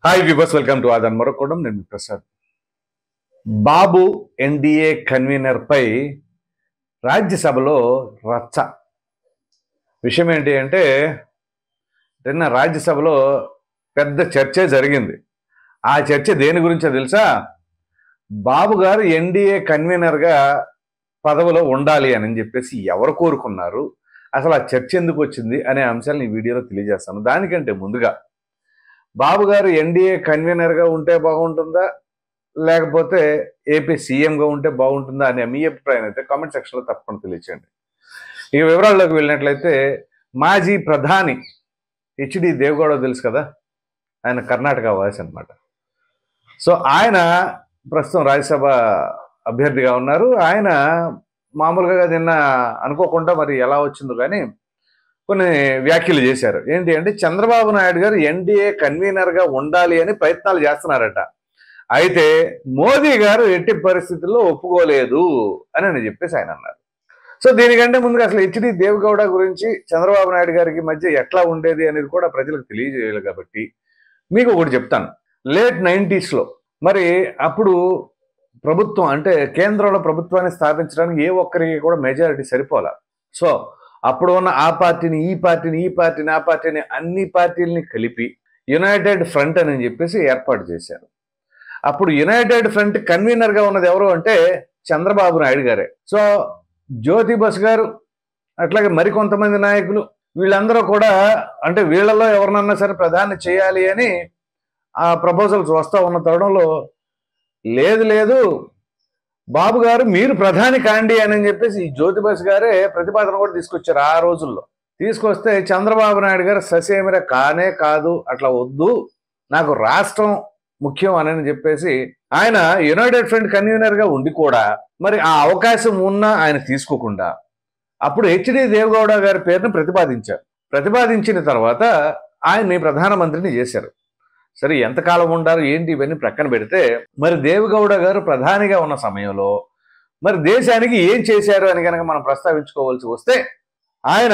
Hi viewers, welcome to ఆదాన్ మరొకడం. నేను మీ ప్రసాద్. బాబు ఎన్డీఏ కన్వీనర్ పై రాజ్యసభలో రచ్చ. విషయం ఏంటి అంటే, నిన్న రాజ్యసభలో పెద్ద చర్చ జరిగింది. ఆ చర్చ దేని గురించో తెలుసా? బాబు గారు ఎన్డీఏ కన్వీనర్గా పదవిలో ఉండాలి అని చెప్పేసి ఎవరు కోరుకున్నారు, అసలు ఆ చర్చ ఎందుకు వచ్చింది అనే అంశాలను ఈ వీడియోలో తెలియజేస్తాను. దానికంటే ముందుగా, బాబు గారు ఎన్డీఏ కన్వీనర్గా ఉంటే బాగుంటుందా, లేకపోతే ఏపీ సీఎంగా ఉంటే బాగుంటుందా అనే మీ అభిప్రాయం అయితే కామెంట్ సెక్షన్లో తప్పకుండా తెలియచేయండి. ఇక వివరాల్లోకి వెళ్ళినట్లయితే, మాజీ ప్రధాని హెచ్డి దేవగౌడ తెలుసు కదా, ఆయన కర్ణాటక వాసి అనమాట. సో ఆయన ప్రస్తుతం రాజ్యసభ అభ్యర్థిగా ఉన్నారు. ఆయన మామూలుగా నిన్న అనుకోకుండా మరి ఎలా వచ్చిందో కానీ కొన్ని వ్యాఖ్యలు చేశారు. ఏంటి అంటే, చంద్రబాబు నాయుడు గారు ఎన్డీఏ కన్వీనర్గా ఉండాలి అని ప్రయత్నాలు చేస్తున్నారట. అయితే మోదీ గారు ఎట్టి పరిస్థితుల్లో ఒప్పుకోలేదు అని చెప్పేసి ఆయన అన్నారు. సో దీనికంటే ముందుగా అసలు హెచ్డి దేవగౌడ గురించి చంద్రబాబు నాయుడు గారికి మధ్య ఎట్లా ఉండేది అనేది కూడా ప్రజలకు తెలియజేయాలి. కాబట్టి మీకు ఒకటి చెప్తాను. లేట్ 90s మరి అప్పుడు ప్రభుత్వం అంటే కేంద్రంలో ప్రభుత్వాన్ని స్థాపించడానికి ఏ ఒక్కరికి కూడా మెజారిటీ సరిపోలా. సో అప్పుడు ఉన్న ఆ పార్టీని ఈ పార్టీని ఆ పార్టీని అన్ని పార్టీలని కలిపి యునైటెడ్ ఫ్రంట్ అని చెప్పేసి ఏర్పాటు చేశారు. అప్పుడు యునైటెడ్ ఫ్రంట్ కన్వీనర్గా ఉన్నది ఎవరు అంటే చంద్రబాబు నాయుడు గారే. సో జ్యోతి బస్ గారు అట్లాగే మరికొంతమంది నాయకులు వీళ్ళందరూ కూడా అంటే వీళ్ళలో ఎవరినన్నా సరే ప్రధాని చేయాలి అని ఆ ప్రపోజల్స్ వస్తూ ఉన్న తరుణంలో లేదు బాబు గారు మీరు ప్రధాని కాండి అని చెప్పేసి ఈ జ్యోతి బస్ గారే ప్రతిపాదన కూడా తీసుకొచ్చారు. ఆ రోజుల్లో తీసుకొస్తే చంద్రబాబు నాయుడు గారు ససేమిర కానే కాదు, అట్లా వద్దు, నాకు రాష్ట్రం ముఖ్యం అని చెప్పేసి ఆయన యునైటెడ్ ఫ్రంట్ కన్వీనర్గా ఉండి కూడా మరి ఆ అవకాశం ఉన్నా ఆయన తీసుకోకుండా అప్పుడు హెచ్డి దేవగౌడ గారి పేరును ప్రతిపాదించారు. ప్రతిపాదించిన తర్వాత ఆయన్ని ప్రధానమంత్రిని చేశారు. సరే, ఎంతకాలం ఉండారు ఏంటి ఇవన్నీ ప్రక్కన పెడితే, మరి దేవగౌడ గారు ప్రధానిగా ఉన్న సమయంలో మరి దేశానికి ఏం చేశారు అని కనుక మనం ప్రస్తావించుకోవాల్సి వస్తే, ఆయన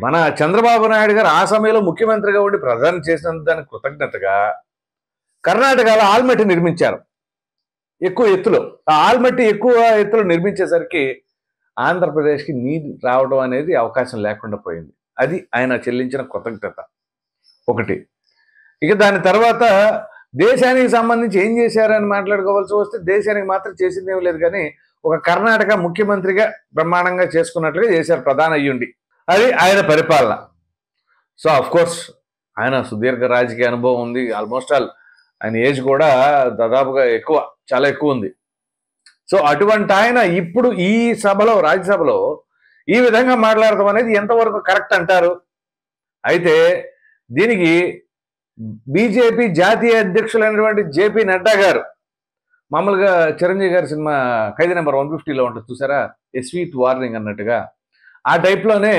మన చంద్రబాబు నాయుడు గారు ఆ సమయంలో ముఖ్యమంత్రిగా ఉండి ప్రధాని చేసిన దానికి కృతజ్ఞతగా కర్ణాటకలో ఆల్మట్టి నిర్మించారు ఎక్కువ ఎత్తులో. ఆ ఆల్మట్టి ఎక్కువ ఎత్తులో నిర్మించేసరికి ఆంధ్రప్రదేశ్కి నీరు రావడం అనేది అవకాశం లేకుండా పోయింది. అది ఆయన చెల్లించిన కృతజ్ఞత ఒకటి. ఇక దాని తర్వాత దేశానికి సంబంధించి ఏం చేశారని మాట్లాడుకోవాల్సి వస్తే, దేశానికి మాత్రం చేసింది ఏం లేదు, కానీ ఒక కర్ణాటక ముఖ్యమంత్రిగా బ్రహ్మాండంగా చేసుకున్నట్లుగా చేశారు ప్రధాని అయ్యుండి. అది ఆయన పరిపాలన. సో అఫ్ కోర్స్ ఆయన సుదీర్ఘ రాజకీయ అనుభవం ఉంది. ఆల్మోస్ట్ ఆల్ ఆయన ఏజ్ కూడా దాదాపుగా చాలా ఎక్కువ ఉంది. సో అటువంటి ఆయన ఇప్పుడు ఈ సభలో రాజ్యసభలో ఈ విధంగా మాట్లాడటం అనేది ఎంతవరకు కరెక్ట్ అంటారు? అయితే దీనికి బీజేపీ జాతీయ అధ్యక్షులైనటువంటి జేపీ నడ్డా గారు, మామూలుగా చిరంజీవి గారి సినిమా ఖైదీ నెంబర్ 150లో ఉంటుంది చూసారా, ఏ స్వీట్ వార్నింగ్ అన్నట్టుగా ఆ టైప్లోనే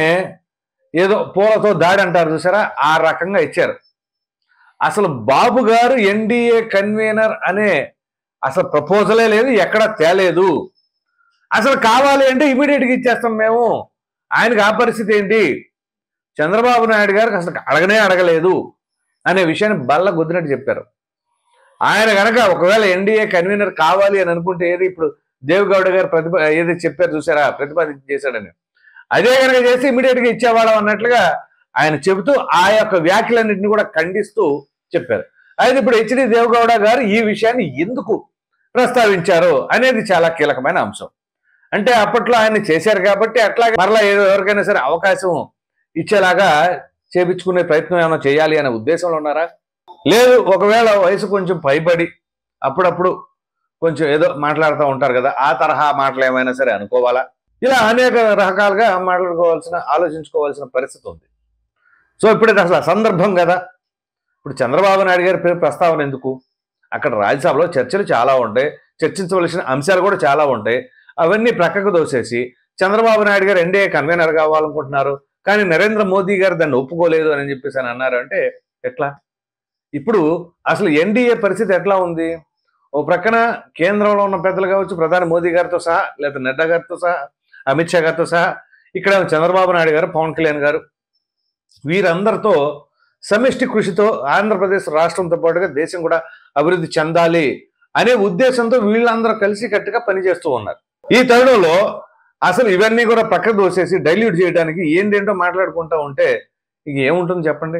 ఏదో పూలతో దాడి అంటారు చూసారా, ఆ రకంగా ఇచ్చారు. అసలు బాబు గారు ఎన్డీఏ కన్వీనర్ అనే అసలు ప్రపోజలే లేదు, ఎక్కడ తేలేదు. అసలు కావాలి అంటే ఇమీడియట్గా ఇచ్చేస్తాం మేము. ఆయనకు ఆ పరిస్థితి ఏంటి? చంద్రబాబు నాయుడు గారికి అసలు అడగలేదు అనే విషయాన్ని బల్ల గుద్దినట్టు చెప్పారు. ఆయన కనుక ఒకవేళ ఎన్డీఏ కన్వీనర్ కావాలి అని అనుకుంటే, ఏది ఇప్పుడు దేవగౌడ గారు ఏది చెప్పారు చూసారా, ప్రతిపాదించి చేశాడని, అదే కనుక చేసి ఇమీడియట్గా ఇచ్చేవాళ్ళం అన్నట్లుగా ఆయన చెబుతూ ఆ యొక్క వ్యాఖ్యలన్నింటినీ కూడా ఖండిస్తూ చెప్పారు. అయితే ఇప్పుడు హెచ్డి దేవగౌడ గారు ఈ విషయాన్ని ఎందుకు ప్రస్తావించారు అనేది చాలా కీలకమైన అంశం. అంటే అప్పట్లో ఆయన చేశారు కాబట్టి అట్లాగే మరలా ఎవరికైనా సరే అవకాశం ఇచ్చేలాగా చేపించుకునే ప్రయత్నం ఏమైనా చేయాలి అనే ఉద్దేశంలో ఉన్నారా? లేదు, ఒకవేళ వయసు కొంచెం పైబడి అప్పుడప్పుడు కొంచెం ఏదో మాట్లాడుతూ ఉంటారు కదా, ఆ తరహా మాటలు ఏమైనా సరే అనుకోవాలా? ఇలా అనేక రకాలుగా ఆలోచించుకోవాల్సిన పరిస్థితి ఉంది. సో ఇప్పుడైతే అసలు సందర్భం కదా. ఇప్పుడు చంద్రబాబు నాయుడు గారి పేరు ప్రస్తావన ఎందుకు? అక్కడ రాజ్యసభలో చర్చలు చాలా ఉంటాయి, చర్చించవలసిన అంశాలు కూడా చాలా ఉంటాయి. అవన్నీ ప్రక్కకు దోసేసి చంద్రబాబు నాయుడు గారు ఎన్డీఏ కన్వీనర్ కావాలనుకుంటున్నారు, కానీ నరేంద్ర మోదీ గారు దాన్ని ఒప్పుకోలేదు అని చెప్పేసి అని అన్నారు అంటే ఎట్లా? ఇప్పుడు అసలు ఎన్డీఏ పరిస్థితి ఎట్లా ఉంది? ఓ ప్రక్కన కేంద్రంలో ఉన్న పెద్దలు కావచ్చు, ప్రధాని మోదీ గారితో సహా, లేదా నడ్డా గారితో సహా, అమిత్ షా గారితో సహా, ఇక్కడ చంద్రబాబు నాయుడు గారు, పవన్ కళ్యాణ్ గారు, వీరందరితో సమిష్టి కృషితో ఆంధ్రప్రదేశ్ రాష్ట్రంతో పాటుగా దేశం కూడా అభివృద్ధి చెందాలి అనే ఉద్దేశంతో వీళ్ళందరూ కలిసి కట్టుగా పనిచేస్తూ ఉన్నారు. ఈ తరుణంలో అసలు ఇవన్నీ కూడా పక్కకు దోసేసి డైల్యూట్ చేయడానికి ఏంటేంటో మాట్లాడుకుంటూ ఉంటే ఇక ఏముంటుంది చెప్పండి.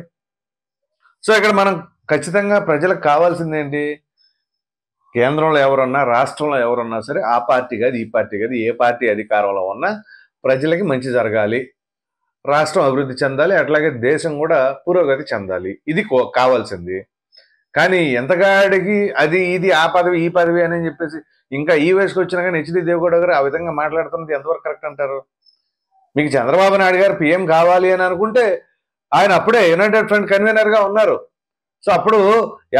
సో ఇక్కడ మనం ఖచ్చితంగా ప్రజలకు కావాల్సింది ఏంటి? కేంద్రంలో ఎవరున్నా, రాష్ట్రంలో ఎవరున్నా సరే ఆ పార్టీ కాదు, ఈ పార్టీ కాదు, ఏ పార్టీ అధికారంలో ఉన్నా ప్రజలకి మంచి జరగాలి, రాష్ట్రం అభివృద్ధి చెందాలి, అట్లాగే దేశం కూడా పురోగతి చెందాలి. ఇది కావాల్సింది. కానీ ఎంతగాడికి అది ఇది ఆ పదవి ఈ పదవి అని చెప్పేసి ఇంకా ఈ వయసుకు వచ్చినా కానీ హెచ్డి దేవగౌడ గారు ఆ విధంగా మాట్లాడుతున్నది ఎంతవరకు కరెక్ట్ అంటారు? మీకు చంద్రబాబు నాయుడు గారు పీఎం కావాలి అని అనుకుంటే ఆయన అప్పుడే యునైటెడ్ ఫ్రంట్ కన్వీనర్గా ఉన్నారు. సో అప్పుడు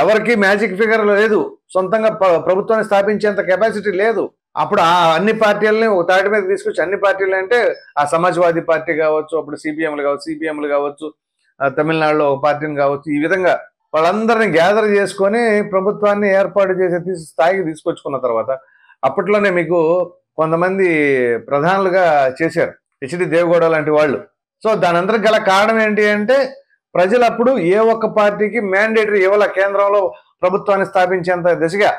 ఎవరికి మ్యాజిక్ ఫిగర్ లేదు, సొంతంగా ప్రభుత్వాన్ని స్థాపించేంత కెపాసిటీ లేదు. అప్పుడు ఆ అన్ని పార్టీలని ఒక తాటి మీద తీసుకొచ్చి అన్ని పార్టీలు అంటే ఆ సమాజ్వాదీ పార్టీ కావచ్చు, అప్పుడు సిపిఎంలు కావచ్చు, తమిళనాడులో ఒక పార్టీని కావచ్చు, ఈ విధంగా వాళ్ళందరినీ గ్యాదర్ చేసుకొని ప్రభుత్వాన్ని ఏర్పాటు చేసే స్థాయికి తీసుకొచ్చుకున్న తర్వాత అప్పట్లోనే మీకు కొంతమంది ప్రధానులుగా చేశారు హెచ్డి దేవగౌడ లాంటి వాళ్ళు. సో దాని అందరికి గల కారణం ఏంటి అంటే ప్రజలు అప్పుడు ఏ ఒక్క పార్టీకి మ్యాండేటరీ ఇవ్వాల కేంద్రంలో ప్రభుత్వాన్ని స్థాపించేంత దిశగా.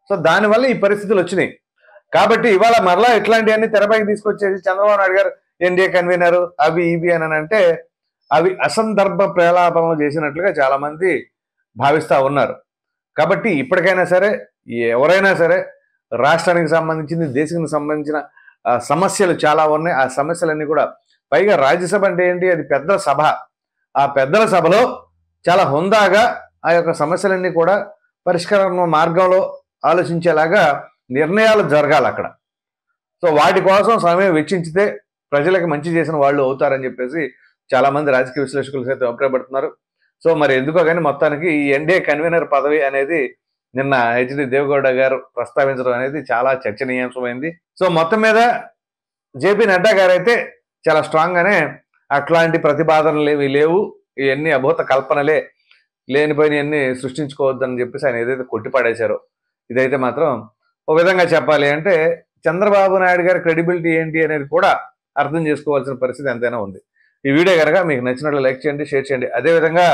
సో దానివల్ల ఈ పరిస్థితులు వచ్చినాయి. కాబట్టి ఇవాళ మరలా ఇట్లాంటివన్నీ తెరపైకి తీసుకొచ్చేసి చంద్రబాబు నాయుడు గారు ఎన్డీఏ కన్వీనర్ అవి ఇవి అని అంటే అవి అసందర్భ ప్రలాపనలు చేసినట్లుగా చాలా మంది భావిస్తూ ఉన్నారు. కాబట్టి ఇప్పటికైనా సరే ఎవరైనా సరే రాష్ట్రానికి సంబంధించింది, దేశానికి సంబంధించిన సమస్యలు చాలా ఉన్నాయి. ఆ సమస్యలన్నీ కూడా పైగా రాజ్యసభ అంటే ఏంటి? అది పెద్ద సభ. ఆ పెద్దల సభలో చాలా హుందాగా ఆ యొక్క సమస్యలన్నీ కూడా పరిష్కార మార్గంలో ఆలోచించేలాగా నిర్ణయాలు జరగాలి అక్కడ. సో వాటి కోసం సమయం వెచ్చించితే ప్రజలకు మంచి చేసిన వాళ్ళు అవుతారని చెప్పేసి చాలా మంది రాజకీయ విశ్లేషకులు సైతం అభిప్రాయపడుతున్నారు. సో మరి ఎందుకో కానీ మొత్తానికి ఈ ఎన్డీఏ కన్వీనర్ పదవి అనేది నిన్న హెచ్డి దేవగౌడ గారు ప్రస్తావించడం అనేది చాలా చర్చనీయాంశమైంది. సో మొత్తం మీద జేపీ నడ్డా గారు అయితే చాలా స్ట్రాంగ్ గానే అట్లాంటి ప్రతిపాదనలు ఏవి లేవు, ఇవన్నీ అభూత కల్పనలే, లేనిపోయినవన్నీ సృష్టించుకోవద్దని చెప్పేసి ఆయన ఏదైతే కొట్టిపడేశారో ఇదైతే మాత్రం ఒక విధంగా చెప్పాలి అంటే చంద్రబాబు నాయుడు గారి క్రెడిబిలిటీ ఏంటి అనేది కూడా అర్థం చేసుకోవాల్సిన పరిస్థితి ఎంతైనా ఉంది. ఈ వీడియో కనుక మీకు నచ్చినట్లు లైక్ చేయండి, షేర్ చేయండి. అదేవిధంగా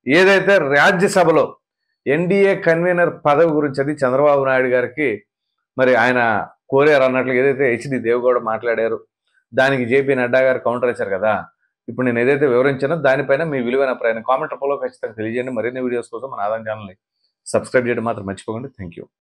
ఏదైతే రాజ్యసభలో ఎన్డీఏ కన్వీనర్ పదవి గురించి అది చంద్రబాబు నాయుడు గారికి మరి ఆయన కోరారు అన్నట్లు ఏదైతే హెచ్డి దేవగౌడ మాట్లాడారు దానికి జేపీ నడ్డా గారు కౌంటర్ ఇచ్చారు కదా. ఇప్పుడు నేను ఏదైతే వివరించానో దానిపైన మీ విలువైన ప్రయాణం కామెంట్ రూపంలో ఖచ్చితంగా తెలియజేయండి. మరిన్ని వీడియోస్ కోసం మన ఆదాయం ఛానల్ని సబ్స్క్రైబ్ చేయడం మాత్రం మర్చిపోకండి. Thank you.